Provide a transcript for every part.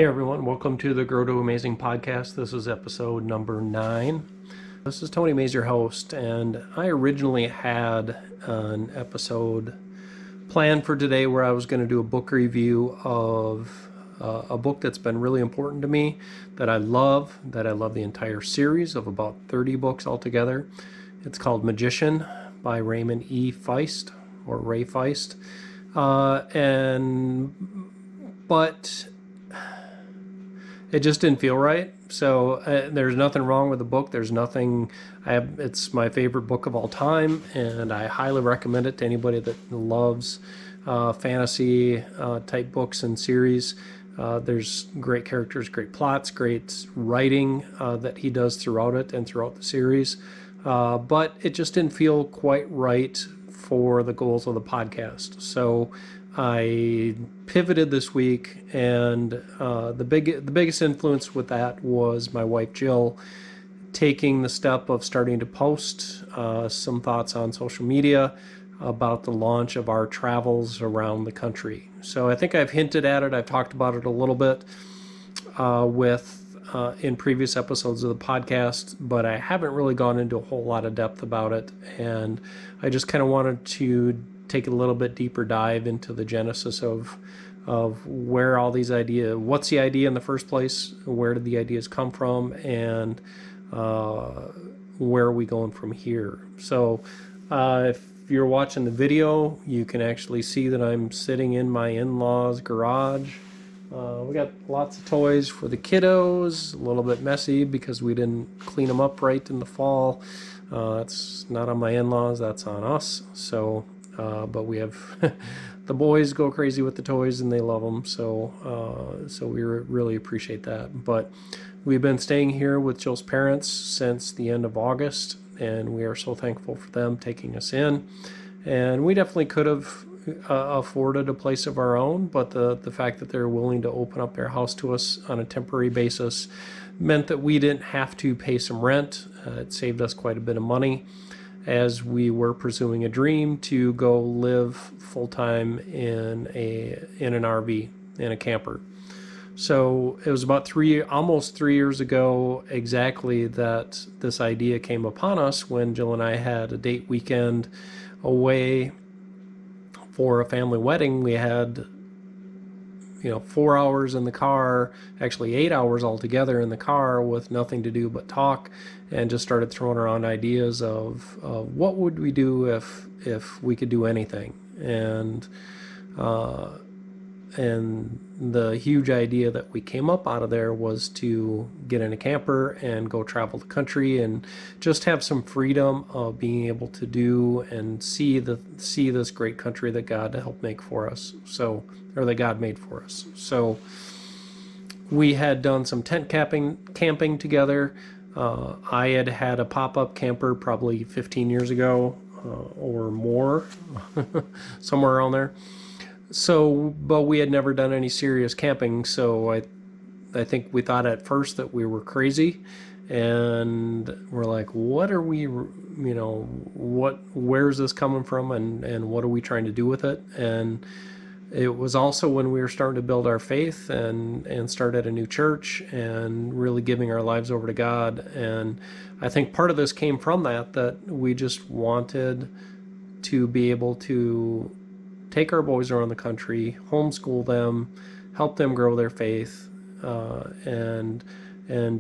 everyone, welcome to the Grow to Amazing podcast. This is episode number 9. This is Tony Mays, your host, and I originally had an episode planned for today where I was going to do a book review of a book that's been really important to me, that I love the entire series of about 30 books altogether. It's called Magician by Raymond E. Feist, or Ray Feist. But it just didn't feel right. So there's nothing wrong with the book. There's nothing. It's my favorite book of all time, and I highly recommend it to anybody that loves fantasy type books and series. There's great characters, great plots, great writing that he does throughout it and throughout the series. But it just didn't feel quite right for the goals of the podcast. So I pivoted this week, and the biggest influence with that was my wife Jill taking the step of starting to post some thoughts on social media about the launch of our travels around the country. So I think I've hinted at it. I've talked about it a little bit in previous episodes of the podcast, but I haven't really gone into a whole lot of depth about it, and I just kind of wanted to take a little bit deeper dive into the genesis of where all these ideas, what's the idea in the first place, where did the ideas come from, and where are we going from here. So if you're watching the video, you can actually see that I'm sitting in my in-laws' garage. We got lots of toys for the kiddos, a little bit messy because we didn't clean them up right in the fall. It's not on my in-laws, that's on us. So but we have the boys go crazy with the toys and they love them, so we really appreciate that. But we've been staying here with Jill's parents since the end of August, and we are so thankful for them taking us in. And we definitely could have afforded a place of our own, but the fact that they're willing to open up their house to us on a temporary basis meant that we didn't have to pay some rent. It saved us quite a bit of money, as we were pursuing a dream to go live full-time in an RV, in a camper. So it was about almost 3 years ago exactly that this idea came upon us, when Jill and I had a date weekend away for a family wedding. We had 4 hours in the car, actually 8 hours altogether in the car, with nothing to do but talk, and just started throwing around ideas of what would we do if we could do anything. And the huge idea that we came up out of there was to get in a camper and go travel the country and just have some freedom of being able to do and see this great country that God helped make for us. Or that God made for us. So we had done some tent camping together. I had a pop-up camper probably 15 years ago or more, somewhere around there. So, but we had never done any serious camping, so I think we thought at first that we were crazy, and we're like, what are we, where's this coming from, and what are we trying to do with it? And it was also when we were starting to build our faith and start at a new church and really giving our lives over to God. And I think part of this came from that we just wanted to be able to take our boys around the country, homeschool them, help them grow their faith, and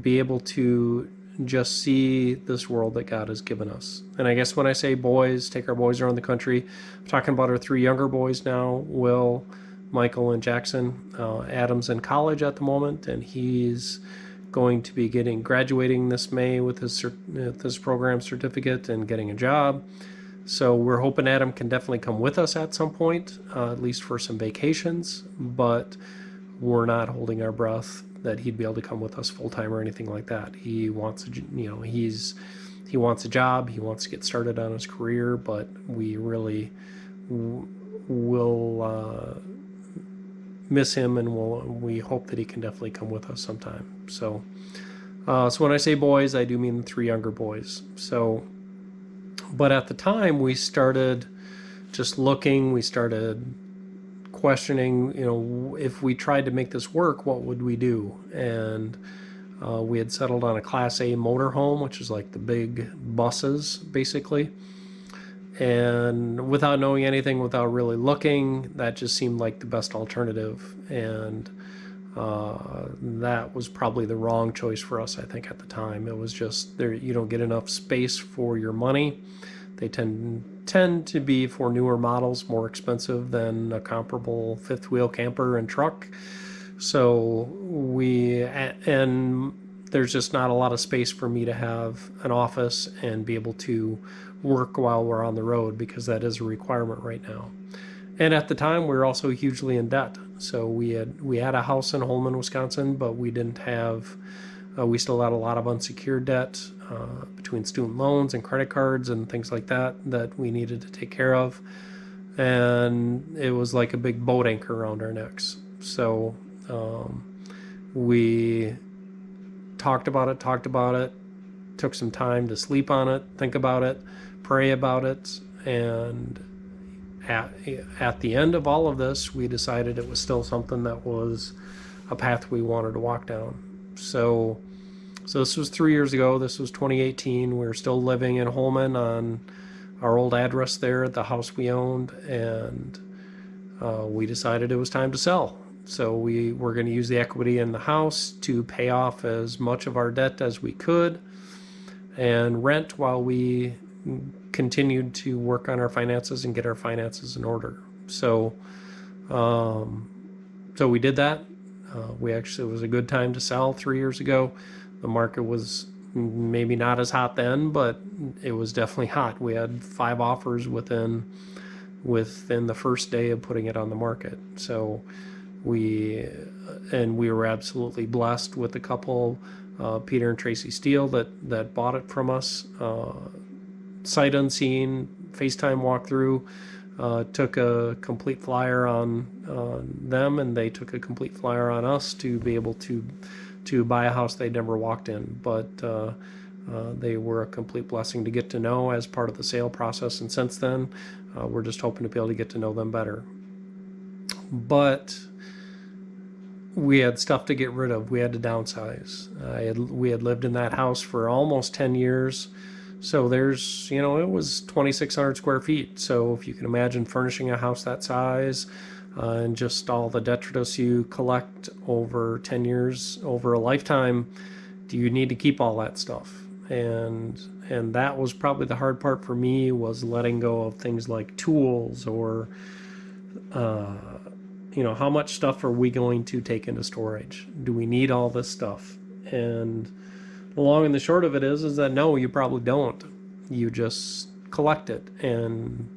be able to just see this world that God has given us. And I guess when I say boys, take our boys around the country, I'm talking about our 3 younger boys now, Will, Michael, and Jackson. Adam's in college at the moment, and he's going to be graduating this May with his program certificate and getting a job. So we're hoping Adam can definitely come with us at some point, at least for some vacations, but we're not holding our breath that he'd be able to come with us full time or anything like that. He wants he wants a job, he wants to get started on his career, but we really will miss him, and we hope that he can definitely come with us sometime. So when I say boys, I do mean the 3 younger boys. But at the time we started just looking, we started questioning, if we tried to make this work, what would we do? And we had settled on a Class A motorhome, which is like the big buses, basically. And without knowing anything, without really looking, that just seemed like the best alternative. And that was probably the wrong choice for us, I think, at the time. It was just there, you don't get enough space for your money. They tend to be, for newer models, more expensive than a comparable fifth wheel camper and truck. So and there's just not a lot of space for me to have an office and be able to work while we're on the road, because that is a requirement right now. And at the time, we were also hugely in debt. So we had a house in Holman, Wisconsin, but we didn't have. We still had a lot of unsecured debt between student loans and credit cards and things like that we needed to take care of. And it was like a big boat anchor around our necks. So we talked about it, took some time to sleep on it, think about it, pray about it, and at the end of all of this, we decided it was still something that was a path we wanted to walk down. So this was 3 years ago. This was 2018. We were still living in Holman on our old address there at the house we owned, and we decided it was time to sell. So we were going to use the equity in the house to pay off as much of our debt as we could and rent while we continued to work on our finances and get our finances in order. So we did that. It was a good time to sell 3 years ago. The market was maybe not as hot then, but it was definitely hot. We had 5 offers within the first day of putting it on the market. So we were absolutely blessed with a couple, Peter and Tracy Steele, that bought it from us, sight unseen, FaceTime walkthrough. Took a complete flyer on them, and they took a complete flyer on us to be able to buy a house they'd never walked in. But they were a complete blessing to get to know as part of the sale process, and since then we're just hoping to be able to get to know them better. But we had stuff to get rid of. We had to downsize. We had lived in that house for almost 10 years. So there's, it was 2,600 square feet. So if you can imagine furnishing a house that size and just all the detritus you collect over 10 years, over a lifetime, do you need to keep all that stuff? And that was probably the hard part for me, was letting go of things like tools or, how much stuff are we going to take into storage? Do we need all this stuff? And the long and the short of it is that no, you probably don't. You just collect it, and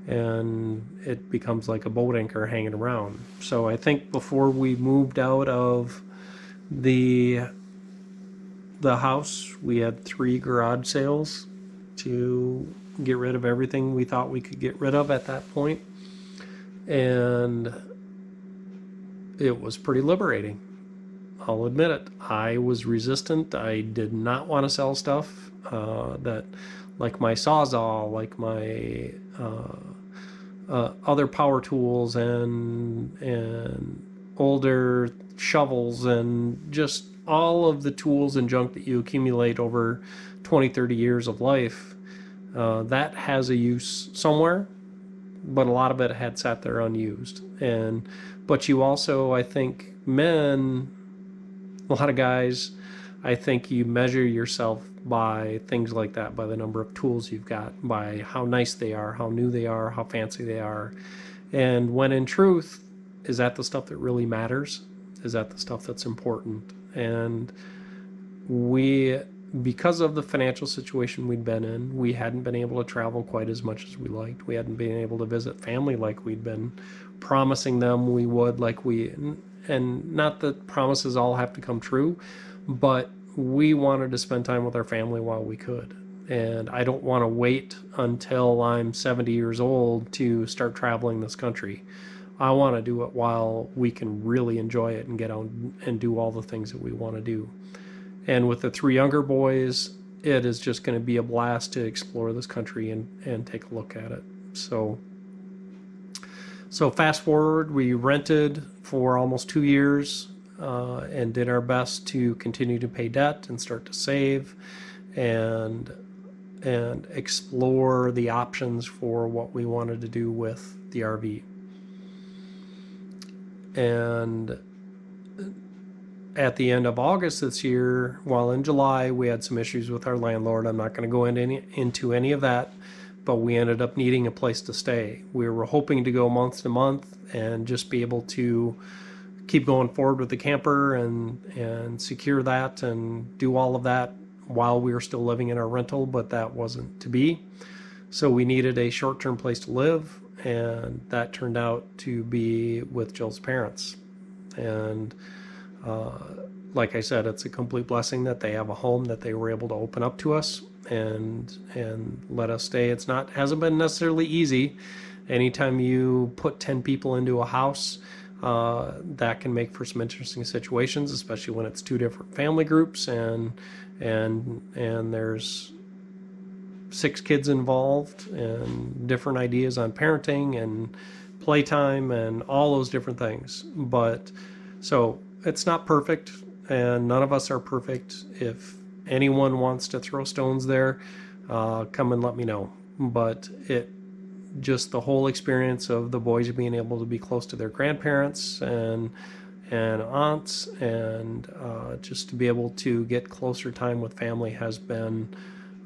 it becomes like a boat anchor hanging around. So I think before we moved out of the house, we had 3 garage sales to get rid of everything we thought we could get rid of at that point. And it was pretty liberating. I'll admit it. I was resistant. I did not want to sell stuff that, like my Sawzall, like my other power tools and older shovels, and just all of the tools and junk that you accumulate over 20, 30 years of life. That has a use somewhere, but a lot of it had sat there unused. But you also, I think, a lot of guys, I think you measure yourself by things like that, by the number of tools you've got, by how nice they are, how new they are, how fancy they are. And when in truth, is that the stuff that really matters? Is that the stuff that's important? And because of the financial situation we'd been in, we hadn't been able to travel quite as much as we liked. We hadn't been able to visit family like we'd been promising them we would, and not that promises all have to come true, but we wanted to spend time with our family while we could. And I don't want to wait until I'm 70 years old to start traveling this country. I want to do it while we can really enjoy it and get out and do all the things that we want to do. And with the 3 younger boys, it is just going to be a blast to explore this country and take a look at it. So So fast forward, we rented for almost 2 years and did our best to continue to pay debt and start to save and explore the options for what we wanted to do with the RV. And at the end of August this year, while in July, we had some issues with our landlord. I'm not going to go into any of that, but we ended up needing a place to stay. We were hoping to go month to month and just be able to keep going forward with the camper and secure that and do all of that while we were still living in our rental, but that wasn't to be. So we needed a short-term place to live, and that turned out to be with Jill's parents. And like I said, it's a complete blessing that they have a home that they were able to open up to us and let us stay. Hasn't been necessarily easy. Anytime you put 10 people into a house, that can make for some interesting situations, especially when it's two different family groups and there's 6 kids involved and different ideas on parenting and playtime and all those different things. But so it's not perfect, and none of us are perfect. If anyone wants to throw stones there, come and let me know. But just the whole experience of the boys being able to be close to their grandparents and aunts and just to be able to get closer time with family has been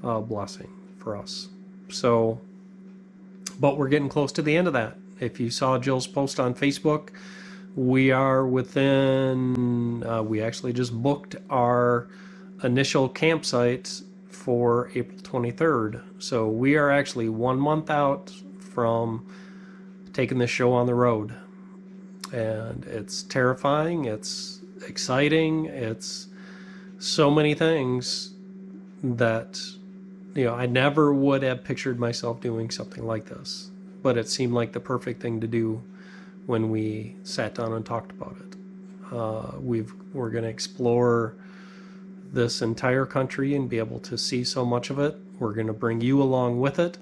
a blessing for us. So, but we're getting close to the end of that. If you saw Jill's post on Facebook, we are within, we actually just booked our initial campsite for April 23rd. So we are actually 1 month out from taking this show on the road. And it's terrifying, it's exciting, it's so many things that, I never would have pictured myself doing something like this. But it seemed like the perfect thing to do when we sat down and talked about it. We're going to explore this entire country and be able to see so much of it. We're going to bring you along with it.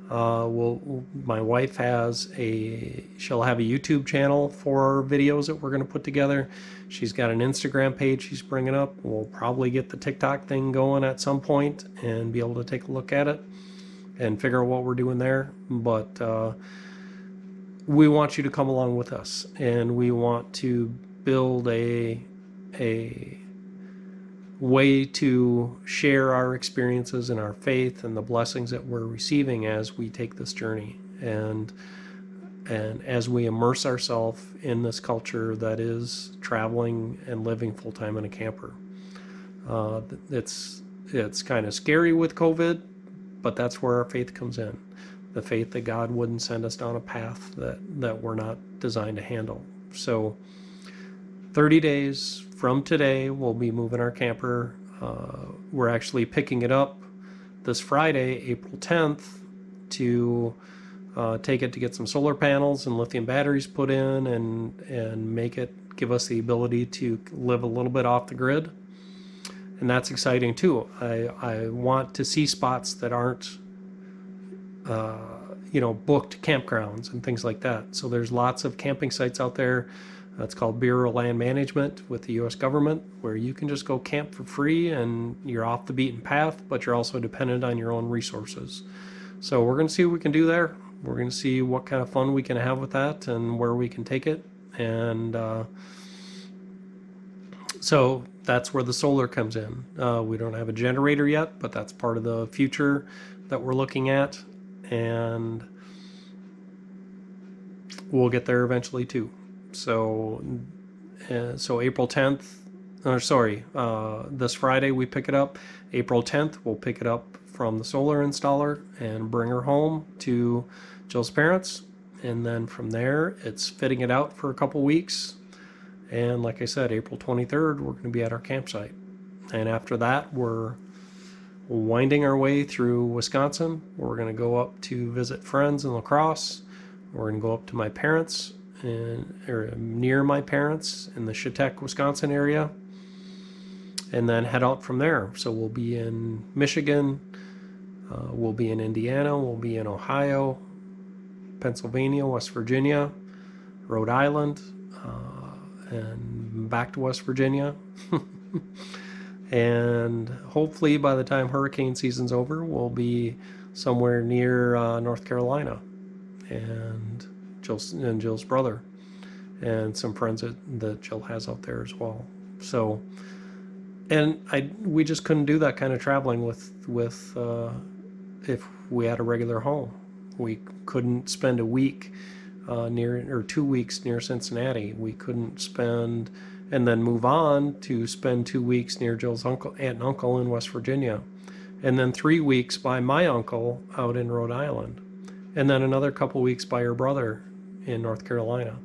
My wife she'll have a YouTube channel for our videos that we're going to put together. She's got an Instagram page she's bringing up. We'll probably get the TikTok thing going at some point and be able to take a look at it and figure out what we're doing there. But we want you to come along with us, and we want to build a way to share our experiences and our faith and the blessings that we're receiving as we take this journey and as we immerse ourselves in this culture that is traveling and living full-time in a camper. It's kind of scary with COVID, but that's where our faith comes in. The faith that God wouldn't send us down a path that we're not designed to handle. So 30 days from today, we'll be moving our camper. We're actually picking it up this Friday, April 10th, to take it to get some solar panels and lithium batteries put in and give us the ability to live a little bit off the grid. And that's exciting too. I want to see spots that aren't booked campgrounds and things like that. So there's lots of camping sites out there. That's called Bureau of Land Management with the U.S. government, where you can just go camp for free and you're off the beaten path, but you're also dependent on your own resources. So we're going to see what we can do there. We're going to see what kind of fun we can have with that and where we can take it. And so that's where the solar comes in. We don't have a generator yet, but that's part of the future that we're looking at. And we'll get there eventually too. So April 10th, this Friday we pick it up. April 10th, we'll pick it up from the solar installer and bring her home to Jill's parents. And then from there, it's fitting it out for a couple weeks. And like I said, April 23rd, we're going to be at our campsite. And after that, we're winding our way through Wisconsin. We're going to go up to visit friends in La Crosse. We're going to go up to my parents or near my parents in the Chautauqua, Wisconsin area, and then head out from there. So we'll be in Michigan, we'll be in Indiana, we'll be in Ohio, Pennsylvania, West Virginia, Rhode Island, and back to West Virginia. And hopefully by the time hurricane season's over, we'll be somewhere near North Carolina, and Jill's brother, and some friends that Jill has out there as well. So, and we just couldn't do that kind of traveling with if we had a regular home. We couldn't spend a week or 2 weeks near Cincinnati. We couldn't spend and then move on to spend 2 weeks near Jill's aunt and uncle in West Virginia, and then 3 weeks by my uncle out in Rhode Island, and then another couple weeks by her brother in North Carolina.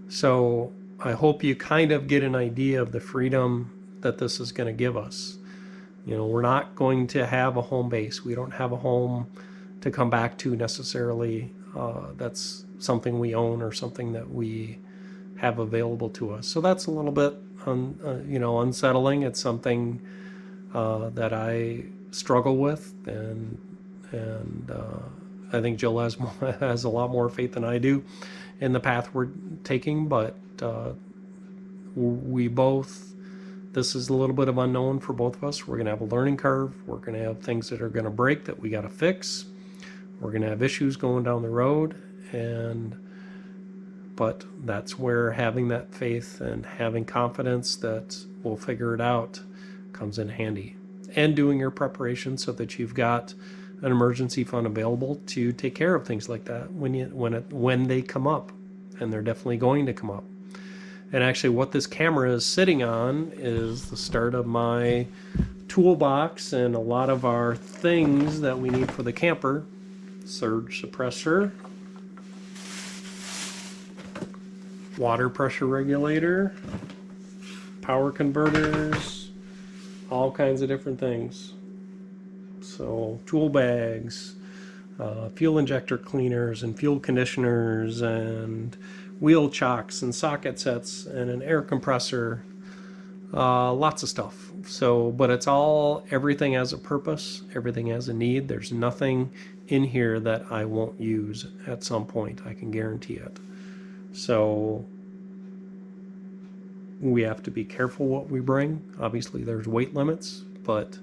So I hope you kind of get an idea of the freedom that this is going to give us. We're not going to have a home base. We don't have a home to come back to necessarily. That's something we own or something that we have available to us. So that's a little bit unsettling. It's something that I struggle with, and I think Jill has a lot more faith than I do in the path we're taking. But we both, this is a little bit of unknown for both of us. We're going to have a learning curve. We're going to have things that are going to break that we got to fix. We're going to have issues going down the road, but that's where having that faith and having confidence that we'll figure it out comes in handy. And doing your preparation so that you've got an emergency fund available to take care of things like that when they come up, and they're definitely going to come up. And actually, what this camera is sitting on is the start of my toolbox and a lot of our things that we need for the camper. Surge suppressor, water pressure regulator, power converters, all kinds of different things. So tool bags, fuel injector cleaners and fuel conditioners, and wheel chocks and socket sets and an air compressor, lots of stuff. So, but it's all, everything has a purpose, everything has a need. There's nothing in here that I won't use at some point, I can guarantee it. So we have to be careful what we bring. Obviously there's weight limits, but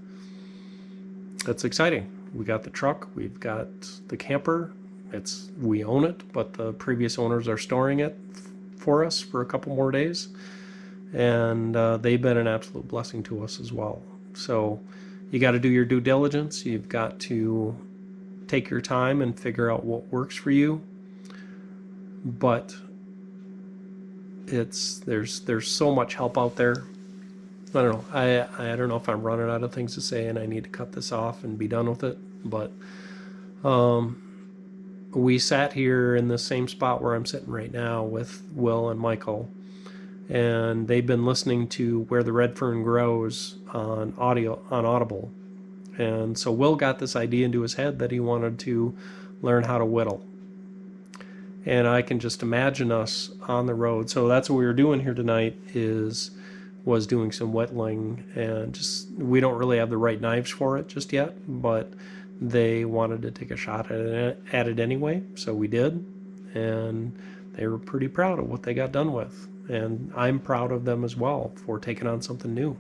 it's exciting. We got the truck, we've got the camper. We own it, but the previous owners are storing it for us for a couple more days, and they've been an absolute blessing to us as well. So you got to do your due diligence. You've got to take your time and figure out what works for you. But there's so much help out there. I don't know. I don't know if I'm running out of things to say and I need to cut this off and be done with it. But we sat here in the same spot where I'm sitting right now with Will and Michael, and they've been listening to Where the Red Fern Grows on Audible. And so Will got this idea into his head that he wanted to learn how to whittle. And I can just imagine us on the road. So that's what we were doing here tonight, was doing some whittling, and we don't really have the right knives for it just yet, but they wanted to take a shot at it anyway, so we did, and they were pretty proud of what they got done with, and I'm proud of them as well for taking on something new.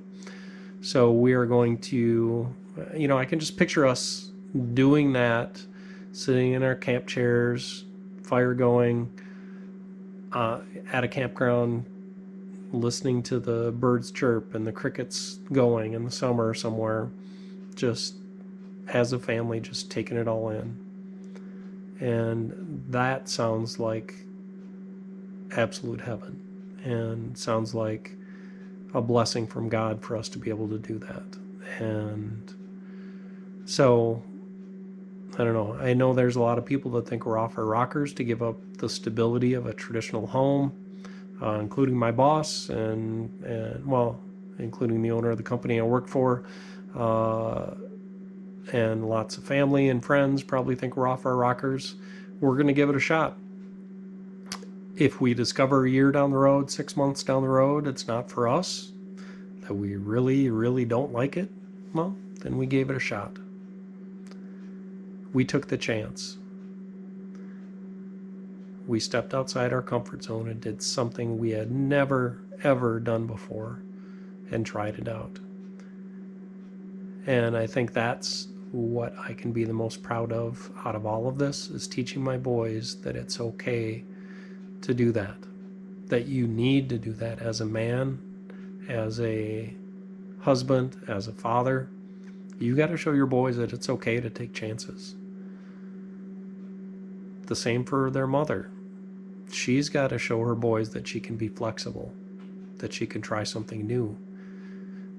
So we are going to, I can just picture us doing that, sitting in our camp chairs, fire going, at a campground, listening to the birds chirp and the crickets going in the summer somewhere, just as a family, just taking it all in. And that sounds like absolute heaven, and sounds like a blessing from God for us to be able to do that. And so, I don't know. I know there's a lot of people that think we're off our rockers to give up the stability of a traditional home, including my boss and including the owner of the company I work for, and lots of family and friends probably think we're off our rockers. We're going to give it a shot. If we discover a year down the road, 6 months down the road, it's not for us, that we really, really don't like it, well, then we gave it a shot. We took the chance. We stepped outside our comfort zone and did something we had never, ever done before and tried it out. And I think that's what I can be the most proud of out of all of this, is teaching my boys that it's okay to do that. That you need to do that as a man, as a husband, as a father. You got to show your boys that it's okay to take chances. The same for their mother. She's got to show her boys that she can be flexible, that she can try something new,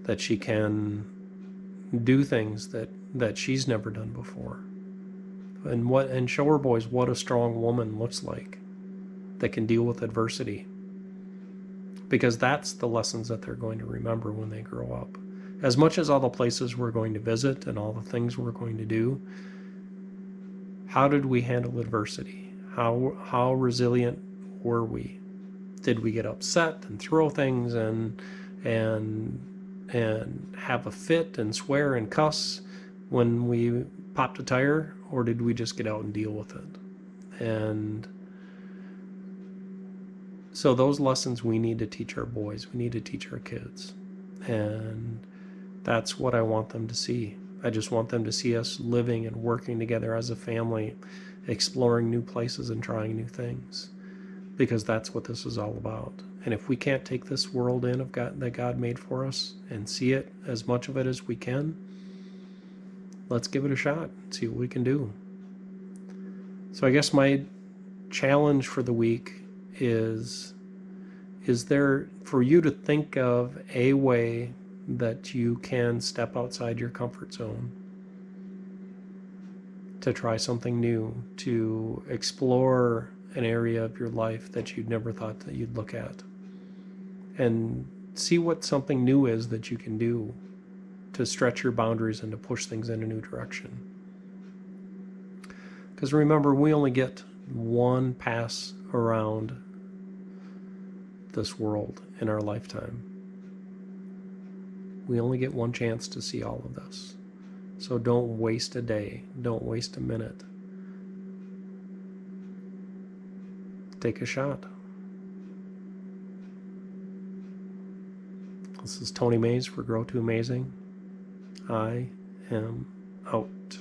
that she can do things that she's never done before. And show her boys what a strong woman looks like, that can deal with adversity. Because that's the lessons that they're going to remember when they grow up. As much as all the places we're going to visit and all the things we're going to do, how did we handle adversity? How resilient were we? Did we get upset and throw things and have a fit and swear and cuss when we popped a tire, or did we just get out and deal with it? And so those lessons we need to teach our boys, we need to teach our kids. And that's what I want them to see. I just want them to see us living and working together as a family, exploring new places and trying new things, because that's what this is all about. And if we can't take this world in that God made for us and see it, as much of it as we can, let's give it a shot, see what we can do. So I guess my challenge for the week is there for you to think of a way that you can step outside your comfort zone, to try something new, to explore an area of your life that you'd never thought that you'd look at, and see what something new is that you can do to stretch your boundaries and to push things in a new direction. Because remember, we only get one pass around this world in our lifetime. We only get one chance to see all of this. So don't waste a day. Don't waste a minute. Take a shot. This is Tony Mays for Grow to Amazing. I am out.